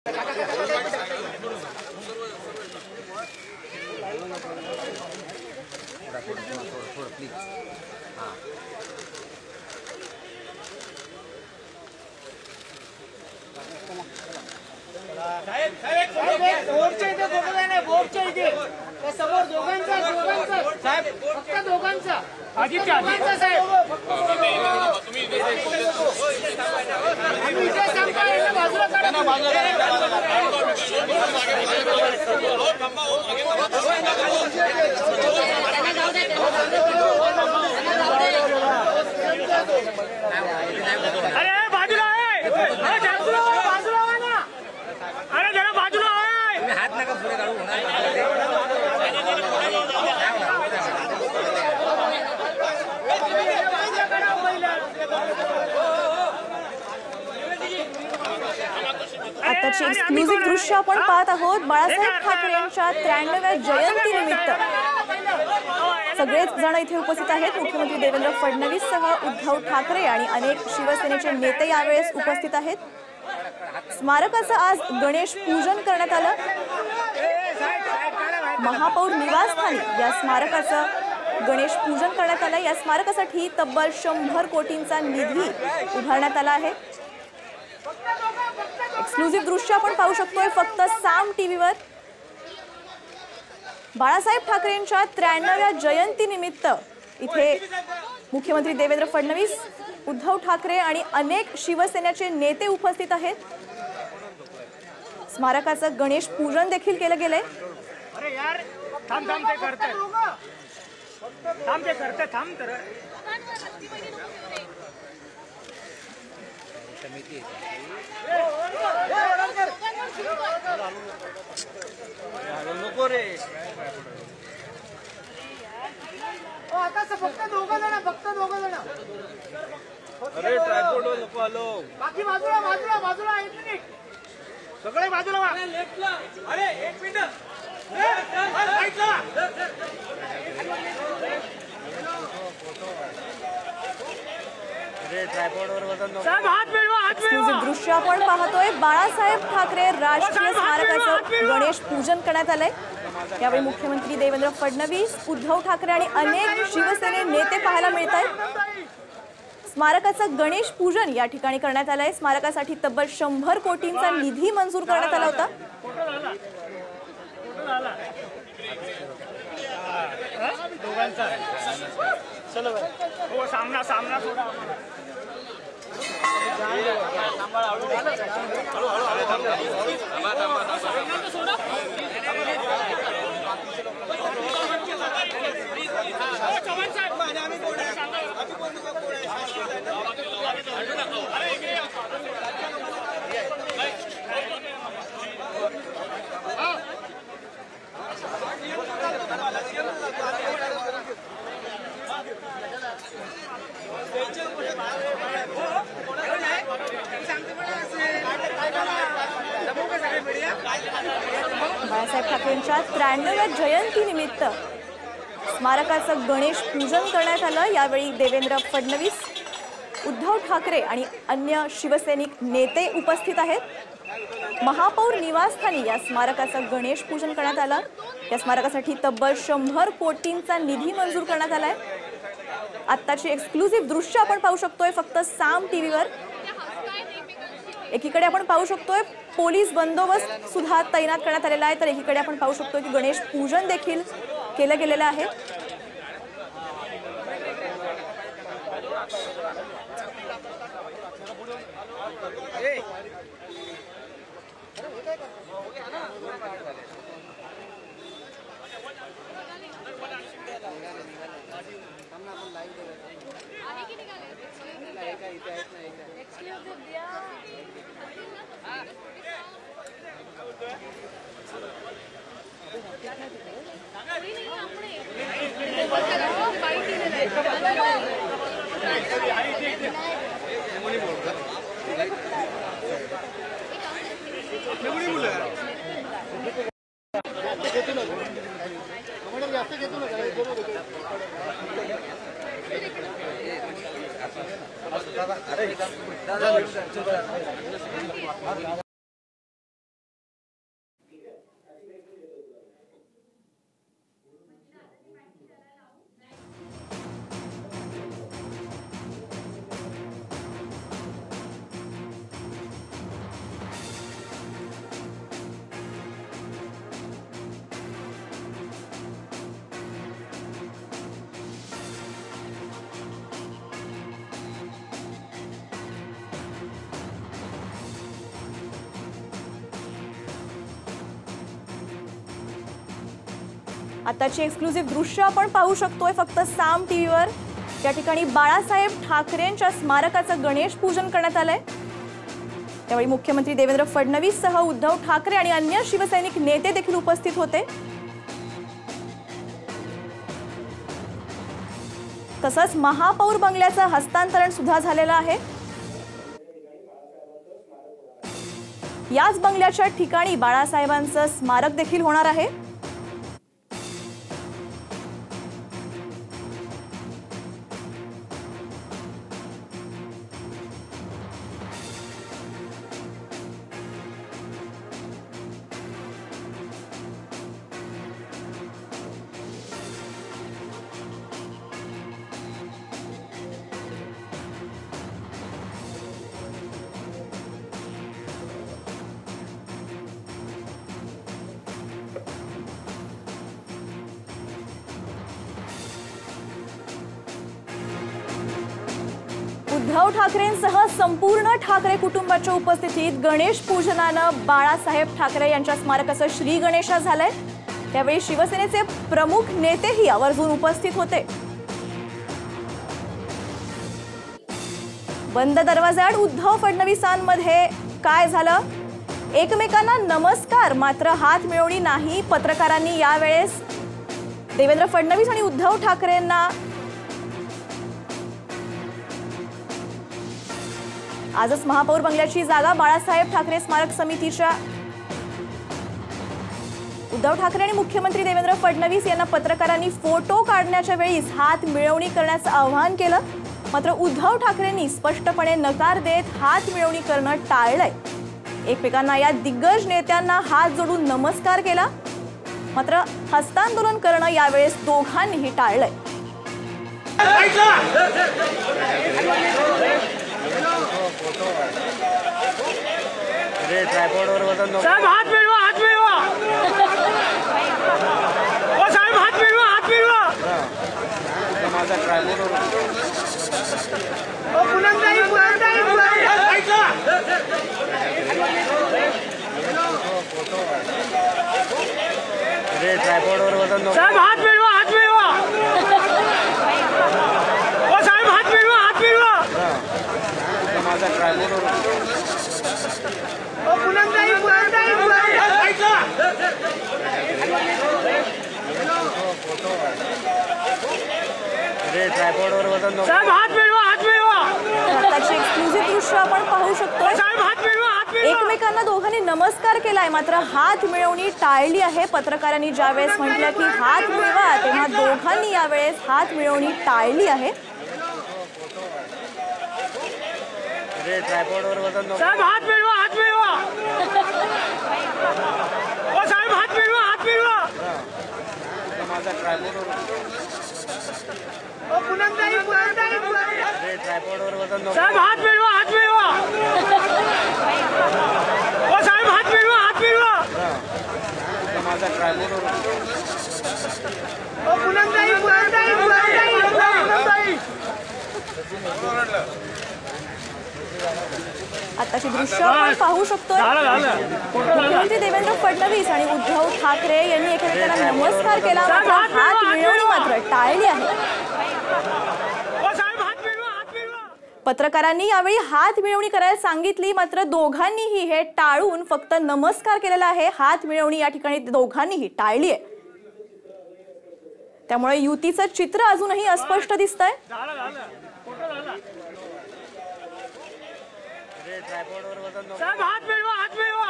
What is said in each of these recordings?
Please हाँ समोर दोघांचा साहेब फक्त दोघांचा आदित्य साहेब बाजूला अरे बाजूला आहे बाजूला ना अरे जरा बाजूला आहे हात नका पुढे काढू आताची एक्सक्लुझिव्ह दृश्य आपण पाहत आहोत। बाळासाहेब ठाकरे यांच्या 93व्या जयंतीनिमित्त सगळेच जण इथे उपस्थित आहेत। मुख्यमंत्री देवेंद्र फडणवीस सह उद्धव ठाकरे आणि अनेक शिवसेनेचे नेते यावेळेस उपस्थित आहेत। स्मारकाचं आज गणेश पूजन करण्यात आलं। महापौर निवासस्थानी या स्मारकाचं गणेश पूजन करण्यात आलं। या स्मारकासाठी तब्बल 100 कोटींचा निधी उभारण्यात आला आहे। एक्सक्लुझिव्ह दृश्य आपण पाहू शकतोय फक्त साम टीव्हीवर। बाळासाहेब ठाकरे यांच्या 93व्या जयंतीनिमित्त इथे मुख्यमंत्री देवेंद्र फडणवीस, उद्धव ठाकरे आणि अनेक शिवसेनेचे नेते उपस्थित आहेत। स्मारकाचं गणेश पूजन देखील केलं गेलंय। अरे यार थांब ते करते थांब तर नको रे आता फक्त दोघं जण अरे ट्रायपॉड नको आलो बाकी बाजूला सगळे बाजूला अरे एक मिनिट एक्सक्लुझिव्ह दृश्य आपण पाहतोय। बाळासाहेब ठाकरे राष्ट्रीय स्मारकाचं गणेश पूजन करण्यात आलंय। यावेळी मुख्यमंत्री देवेंद्र फडणवीस, उद्धव ठाकरे आणि अनेक शिवसेने नेते पाहायला मिळत आहेत। स्मारकाचं गणेश पूजन या ठिकाणी करण्यात आलंय। स्मारकासाठी तब्बल 100 कोटींचा निधी मंजूर करण्यात आला होता। चलो हो सामना सोडा बाळासाहेब ठाकरेंच्या 93व्या जयंतीनिमित्त स्मारकाचं गणेश पूजन करण्यात आलं। यावेळी देवेंद्र फडणवीस, उद्धव ठाकरे आणि अन्य शिवसैनिक नेते उपस्थित आहेत। महापौर निवासस्थानी या स्मारकाचं गणेश पूजन करण्यात आलं। या स्मारकासाठी तब्बल 100 कोटींचा निधी मंजूर करण्यात आलाय। आत्ताची एक्सक्लुझिव्ह दृश्य आपण पाहू शकतोय फक्त साम टीव्हीवर। एकीकडे आपण पाहू शकतोय पोलीस बंदोबस्त सुद्धा तैनात करण्यात आलेला आहे, तर एकीकडे आपण पाहू शकतोय की गणेश पूजन देखील केलं गेलेलं आहे। अरे आताची एक्सक्लुझिव्ह दृश्य आपण पाहू शकतोय फक्त साम टीव्हीवर। या ठिकाणी बाळासाहेब ठाकरेंच्या स्मारकाचं गणेश पूजन करण्यात आलंय। त्यावेळी मुख्यमंत्री देवेंद्र फडणवीस सह उद्धव ठाकरे आणि अन्य शिवसैनिक नेते देखील उपस्थित होते। तसंच महापौर बंगल्याचं हस्तांतरण सुद्धा झालेलं आहे। याच बंगल्याच्या ठिकाणी बाळासाहेबांचं स्मारक देखील होणार आहे। उद्धव ठाकरेंसह संपूर्ण ठाकरे कुटुंबाच्या उपस्थितीत गणेश पूजनानं बाळासाहेब ठाकरे यांच्या स्मारकाचं श्री गणेशा झालंय। त्यावेळी शिवसेनेचे प्रमुख नेतेही आवर्जून उपस्थित होते। बंद दरवाजाआड उद्धव फडणवीसांमध्ये काय झालं? एकमेकांना नमस्कार मात्र हात मिळवणी नाही। पत्रकारांनी यावेळेस देवेंद्र फडणवीस आणि उद्धव ठाकरेंना आजच महापौर बंगल्याची जागा बाळासाहेब ठाकरे स्मारक समितीच्या उद्धव ठाकरे आणि मुख्यमंत्री देवेंद्र फडणवीस यांना पत्रकारांनी फोटो काढण्याच्या वेळीच हात मिळवणी करण्याचं आवाहन केलं। मात्र उद्धव ठाकरेंनी स्पष्टपणे नकार देत हात मिळवणी करणं टाळलंय। एकमेकांना या दिग्गज नेत्यांना हात जोडून नमस्कार केला, मात्र हस्तांदोलन करणं यावेळेस दोघांनीही टाळलंय। साहेब हात मिळवा, हात मिळवा। ओ साहेब हात मिळवा, हात मिळवा। माझा ट्रायपॉड ओ पुनंदाई, पुनंदाई, पुनंदाई। ट्रायपॉडवर वजन साहेब हात मिळवा, हात मिळवा। ओ साहेब हात मिळवा, हात मिळवा। माझा ट्रायपॉड ओ पुनंदाई, पुनंदाई, पुनंदाई। ट्रायपॉडवर वजन साहेब हात मिळवा, हात मिळवा। आताची एक्सक्लुझिव्ह दृश्य आपण पाहू शकतोय। साहेब हात मिळवा, हात मिळवा। एकमेकांना दोघांनी नमस्कार केलाय, मात्र हात मिळवणी टाळली आहे। पत्रकारांनी ज्यावेळेस म्हटलं की हात मिळवा, तेव्हा दोघांनी यावेळेस हात मिळवणी टाळली आहे। ट्रायपॉडवर वजन साहेब हात मिळवा, हात मिळवा। ओ साहेब हात मिळवा, हात मिळवा। माझा ट्रायपॉड ओ पुनंदाई, पुनंदाई, पुनंदाई। ट्रायपॉडवर वजन साहेब हात मिळवा, हात मिळवा। ओ साहेब हात मिळवा, हात मिळवा। माझा ट्रायपॉड ओ पुनंदाई, पुनंदाई, पुनंदाई। आताची दृश्य आपण पाहू शकतोय। मुख्यमंत्री देवेंद्र फडणवीस आणि उद्धव ठाकरे यांनी एकमेकांना नमस्कार केला, मात्र हात मिळवणी मात्र टाळली आहे। पत्रकारांनी यावेळी हात मिळवणी करायला सांगितली, मात्र दोघांनीही हे टाळून फक्त नमस्कार केलेला आहे। हात मिळवणी या ठिकाणी दोघांनीही टाळली आहे। त्यामुळे युतीचं चित्र अजूनही अस्पष्ट दिसतंय। साहेब हात मिळवा, हात मिळवा।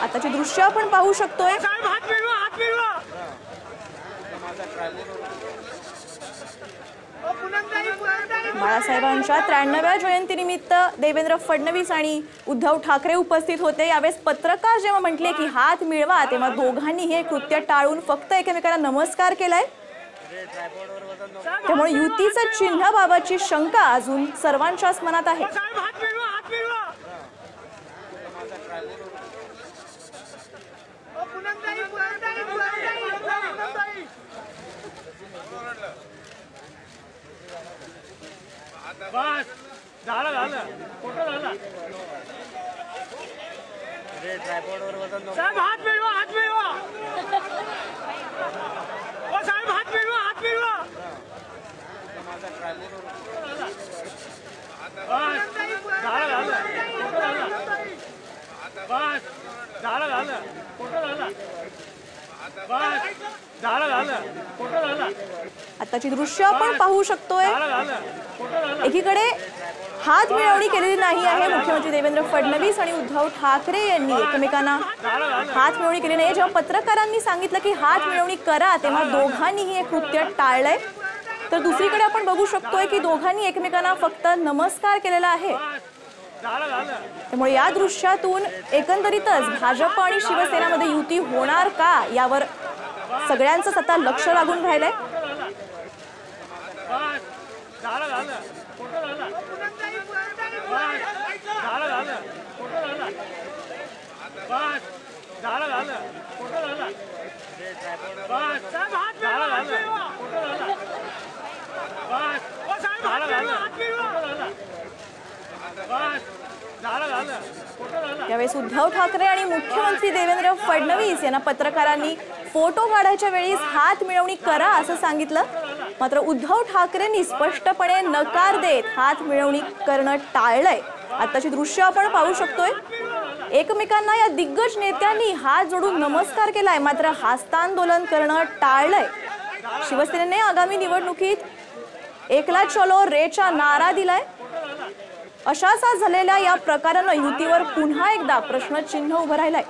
आताची दृश्य आपण पाहू शकतोय। साहेब हात मिळवा, हात मिळवा। बाळासाहेबांच्या 93व्या जयंतीनिमित्त देवेंद्र फडणवीस आणि उद्धव ठाकरे उपस्थित होते। यावेळेस पत्रकार जेव्हा म्हटले की हात मिळवा, तेव्हा दोघांनी हे कृत्य टाळून फक्त एकमेकांना नमस्कार केलाय। त्यामुळे युतीचं चिन्हाबाबतची शंका अजून सर्वांच्याच मनात आहे। बस झालं, झालं, फोटो झाला। साहेब हात मिळवा, हात मिळवा. ओ साहेब हात मिळवा, हात मिळवा. आताची दृश्य आपण पाहू शकतोय. एकीकडे हात मिळवणी केलेली नाही आहे मुख्यमंत्री देवेंद्र फडणवीस आणि उद्धव ठाकरे यांनी एकमेकांना हात मिळवणी केली नाही. जेव्हा पत्रकारांनी सांगितलं की हात मिळवणी करा तेव्हा दोघांनीही हे कृत्य टाळलंय. तर दुसरीकडे आपण बघू शकतोय की दोघांनी एकमेकांना फक्त नमस्कार केलेला आहे. त्यामुळे या दृश्यातून एकंदरीतच भाजप आणि शिवसेनामध्ये युती होणार का यावर सगळ्यांचं आता लक्ष लागून राहिलंय. यावेळेस उद्धव ठाकरे आणि मुख्यमंत्री देवेंद्र फडणवीस यांना पत्रकारांनी फोटो काढायच्या वेळी हात मिळवणी करा असं सांगितलं. मात्र उद्धव ठाकरेंनी स्पष्टपणे नकार देत हात मिळवणी करणं टाळलंय. आताची दृश्य आपण पाहू शकतोय. एकमेकांना या दिग्गज नेत्यांनी हात जोडून नमस्कार केलाय मात्र हस्तांदोलन करणं टाळलंय. शिवसेनेने आगामी निवडणुकीत एकला चलो रेचा नारा दिलाय. अशाच झालेल्या या प्रकारानं युतीवर पुन्हा एकदा प्रश्नचिन्ह उभं राहिलंय.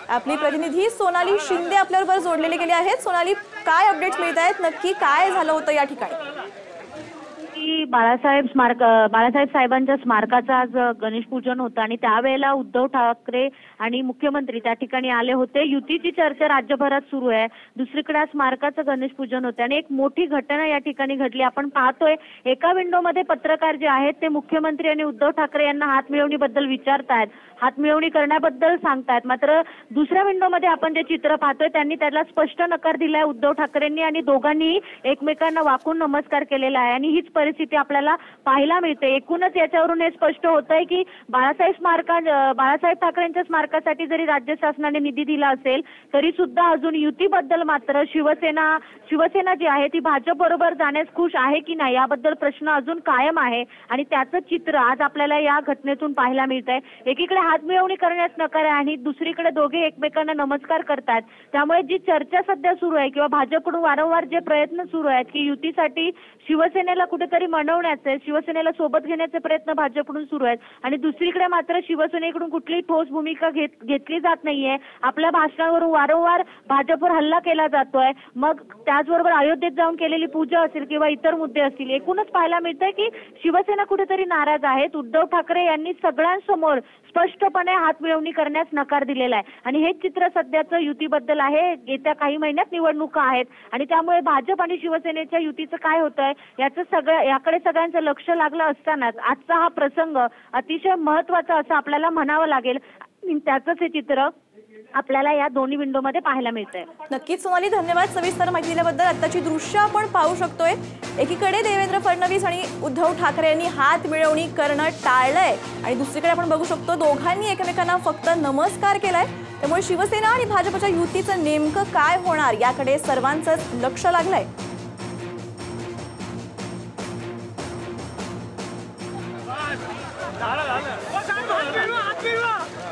आपली प्रतिनिधी सोनाली शिंदे आपल्याबरोबर जोडलेले गेले आहेत. सोनाली, काय अपडेट्स मिळत आहेत? नक्की काय झालं होतं या ठिकाणी? बाळासाहेब साहेबांच्या स्मारकाचं आज गणेश पूजन होतं आणि त्यावेळेला उद्धव ठाकरे आणि मुख्यमंत्री त्या ठिकाणी आले होते. युतीची चर्चा राज्यभरात सुरू आहे. दुसरीकडे स्मारकाचं गणेश पूजन होतं आणि एक मोठी घटना या ठिकाणी घडली. आपण पाहतोय एका विंडोमध्ये पत्रकार जे आहेत ते मुख्यमंत्री आणि उद्धव ठाकरे यांना हात मिळवणीबद्दल विचारतायत, हात मिळवणी करण्याबद्दल सांगतायत. मात्र दुसऱ्या विंडोमध्ये आपण जे चित्र पाहतोय त्यांनी त्याला स्पष्ट नकार दिलाय उद्धव ठाकरेंनी आणि दोघांनी एकमेकांना वाकून नमस्कार केलेला आहे आणि हीच परिस्थिती आपल्याला पाहायला मिळते. एकूणच याच्यावरून हे स्पष्ट होत आहे की बाळासाहेब ठाकरेंच्या स्मारकासाठी जरी राज्य शासनाने निधी दिला असेल तरी सुद्धा अजून युतीबद्दल मात्र शिवसेना जी आहे ती भाजप बरोबर जाण्यास खुश आहे की नाही याबद्दल प्रश्न अजून कायम आहे आणि त्याचं चित्र आज आपल्याला या घटनेतून पाहायला मिळत आहे. एकीकडे हात मिळवणी करण्यास नकार आहे आणि दुसरीकडे दोघे एकमेकांना नमस्कार करतात. त्यामुळे जी चर्चा सध्या सुरू आहे किंवा भाजपकडून वारंवार जे प्रयत्न सुरू आहेत की युतीसाठी शिवसेनेला कुठेतरी मनवण्याचे, शिवसेनेला सोबत घेण्याचे प्रयत्न भाजपकडून सुरू आहेत आणि दुसरीकडे मात्र शिवसेनेकडून कुठलीही ठोस भूमिका घेतली जात नाहीये. आपल्या भाषणावरून वारंवार भाजपवर हल्ला केला जातोय. मग त्याचबरोबर अयोध्येत जाऊन केलेली पूजा असेल किंवा इतर मुद्दे असतील. एकूणच पाहायला मिळतंय की शिवसेना कुठेतरी नाराज आहेत. उद्धव ठाकरे यांनी सगळ्यांसमोर स्पष्टपणे हात मिळवणी करण्यास नकार दिलेला आहे आणि हेच चित्र सध्याचं युतीबद्दल आहे. येत्या काही महिन्यात निवडणुका आहेत आणि त्यामुळे भाजप आणि शिवसेनेच्या युतीचं काय होतंय याकडे सगळ्यांचं लक्ष लागलं असतानाच आजचा हा प्रसंग अतिशय महत्वाचा असं आपल्याला म्हणावं लागेल. त्याचंच हे चित्र आपल्याला या दोन्ही विंडोमध्ये पाहायला मिळतंय. नक्कीच सोनाली, धन्यवाद सविस्तर माहिती दिल्याबद्दल. आताची दृश्य आपण पाहू शकतोय. एकीकडे देवेंद्र फडणवीस आणि उद्धव ठाकरे यांनी हात मिळवणी करणं टाळलंय आणि दुसरीकडे आपण बघू शकतो दोघांनी एकमेकांना फक्त नमस्कार केलाय. त्यामुळे शिवसेना आणि भाजपच्या युतीचं नेमकं काय होणार याकडे सर्वांचंच लक्ष लागलंय.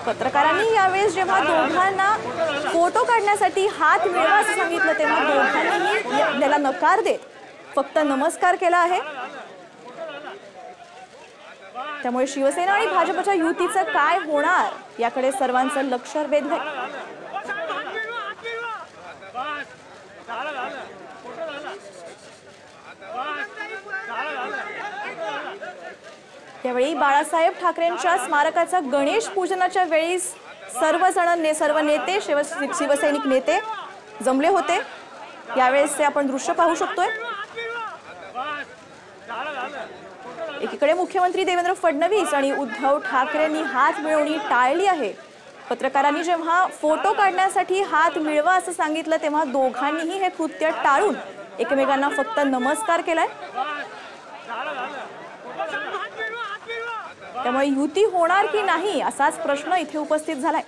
पत्रकारांनी यावेळेस जेव्हा दोघांना फोटो काढण्यासाठी हात मिळवा असं सांगितलं तेव्हा दोघांनीही त्याला नकार देत फक्त नमस्कार केला आहे. त्यामुळे शिवसेना आणि भाजपच्या युतीचं काय होणार याकडे सर्वांचं लक्ष वेधलंय. यावेळी बाळासाहेब ठाकरेंच्या स्मारकाचा गणेश पूजनाच्या वेळी सर्व नेते शिवसैनिक नेते जमले होते. यावेळेस आपण दृश्य पाहू शकतोय. एकीकडे मुख्यमंत्री देवेंद्र फडणवीस आणि उद्धव ठाकरेंनी हात मिळवणी टाळली आहे. पत्रकारांनी जेव्हा फोटो काढण्यासाठी हात मिळवा असं सांगितलं तेव्हा दोघांनीही हे कृत्य टाळून एकमेकांना फक्त नमस्कार केलाय. त्यामुळे युती होणार की नाही असाच प्रश्न इथे उपस्थित झालाय।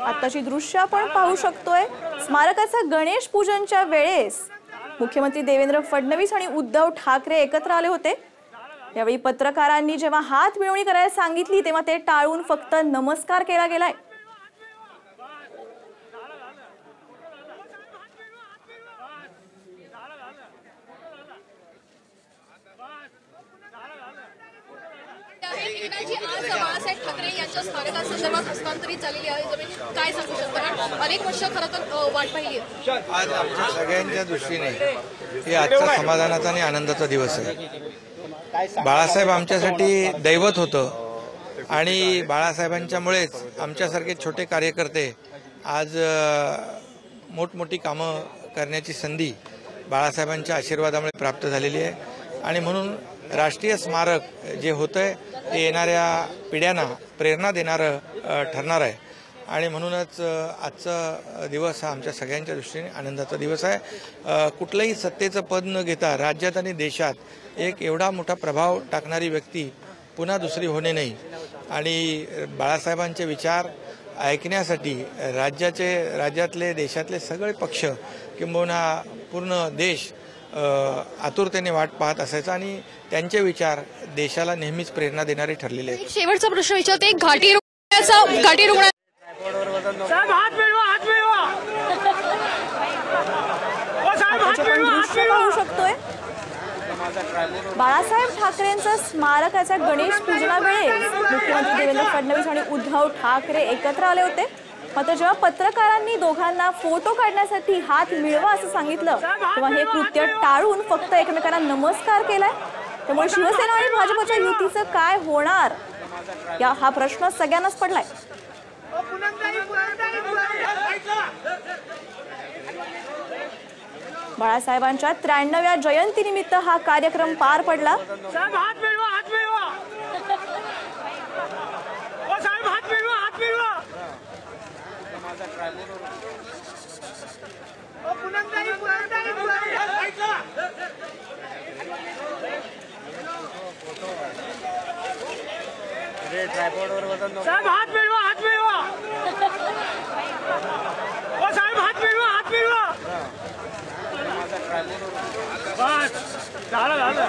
आताची दृश्य आपण पाहू शकतोय। स्मारकाचा गणेश पूजनच्या वेळेस मुख्यमंत्री देवेंद्र फडणवीस आणि उद्धव ठाकरे एकत्र आले होते। यावेळी पत्रकारांनी जेव्हा हात मिळवणी करायला सांगितली तेव्हा ते टाळून फक्त नमस्कार केला गेलाय। आज बाळासाहेब ठाकरे यांच्या स्मारकासंदर्भात हस्तांतरित झालेली आहे जमीन, काय सांगू शकता? अनेक वर्ष खरं तर वाट पाहिली आहे। आज आमच्या सगळ्यांच्या दृष्टीने हे आजचा समाधानाचा आणि आनंदाचा दिवस आहे। बाळासाहेब आमच्यासाठी दैवत होतं आणि बाळासाहेबांच्यामुळेच आमच्यासारखे छोटे कार्यकर्ते आज मोठमोठी कामं करण्याची संधी बाळासाहेबांच्या आशीर्वादामुळे प्राप्त झालेली आहे आणि म्हणून राष्ट्रीय स्मारक जे होतंय ते येणाऱ्या पिढ्यांना प्रेरणा देणारं ठरणार आहे आणि म्हणूनच आजचा दिवस हा आमच्या सगळ्यांच्या दृष्टीने आनंदाचा दिवस आहे। कुठलंही सत्तेचं पद न घेता राज्यात आणि देशात एक एवढा मोठा प्रभाव टाकणारी व्यक्ती पुन्हा दुसरी होणे नाही आणि बाळासाहेबांचे विचार ऐकण्यासाठी राज्यातले देशातले सगळे पक्ष किंबहुना पूर्ण देश आतुरतेने वाट पाहत असायचा आणि त्यांचे विचार देशाला नेहमीच प्रेरणा देणारे ठरलेले आहेत। शेवटचा प्रश्न विचारते, घाटी रुग्ण पाहू शकतोय बाळासाहेब ठाकरेंच्या स्मारकाच्या गणेश पूजनावेळेस मुख्यमंत्री देवेंद्र फडणवीस आणि उद्धव ठाकरे एकत्र आले होते। मात्र जेव्हा पत्रकारांनी दोघांना फोटो काढण्यासाठी हात मिळवा असं सांगितलं तेव्हा हे कृत्य टाळून फक्त एकमेकांना नमस्कार केलाय। त्यामुळे शिवसेना आणि भाजपच्या युतीचं काय होणार हा प्रश्न सगळ्यांनाच पडलाय। बाळासाहेबांच्या 93व्या जयंतीनिमित्त हा कार्यक्रम पार पडला। ट्रायपॉडवर वजन नको साहेब, हात मिळवा, हात मिळवा। ओ साहेब, हात मिळवा, हात मिळवा। बस झालं झालं।